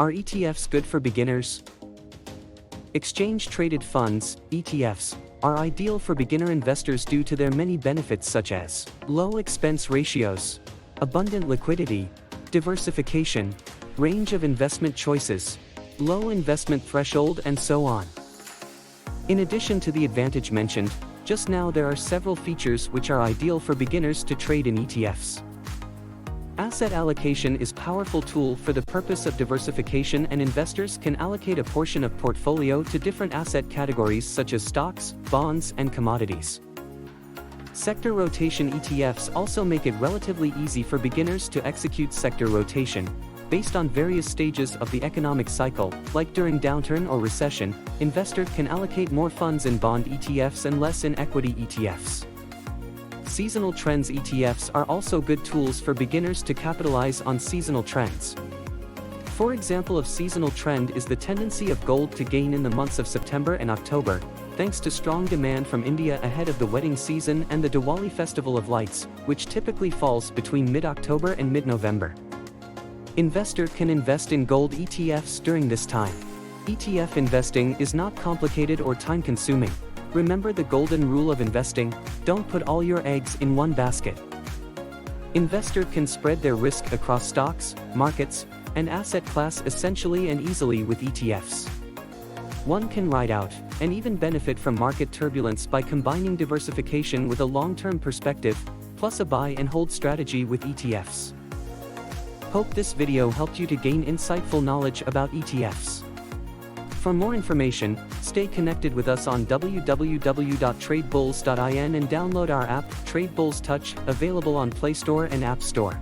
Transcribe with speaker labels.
Speaker 1: Are ETFs good for beginners? Exchange-traded funds, ETFs, are ideal for beginner investors due to their many benefits such as low expense ratios, abundant liquidity, diversification, range of investment choices, low investment threshold, and so on. In addition to the advantage mentioned just now, there are several features which are ideal for beginners to trade in ETFs. Asset allocation is a powerful tool for the purpose of diversification, and investors can allocate a portion of portfolio to different asset categories such as stocks, bonds, and commodities. Sector rotation ETFs also make it relatively easy for beginners to execute sector rotation. Based on various stages of the economic cycle, like during downturn or recession, investors can allocate more funds in bond ETFs and less in equity ETFs. Seasonal trends ETFs are also good tools for beginners to capitalize on seasonal trends. For example of seasonal trend is the tendency of gold to gain in the months of September and October, thanks to strong demand from India ahead of the wedding season and the Diwali Festival of Lights, which typically falls between mid-October and mid-November. Investor can invest in gold ETFs during this time. ETF investing is not complicated or time-consuming. Remember the golden rule of investing: don't put all your eggs in one basket. Investor can spread their risk across stocks, markets, and asset class essentially and easily with ETFs. One can ride out and even benefit from market turbulence by combining diversification with a long-term perspective, plus a buy and hold strategy with ETFs. Hope this video helped you to gain insightful knowledge about ETFs. For more information, stay connected with us on www.tradebulls.in and download our app, Tradebulls Touch, available on Play Store and App Store.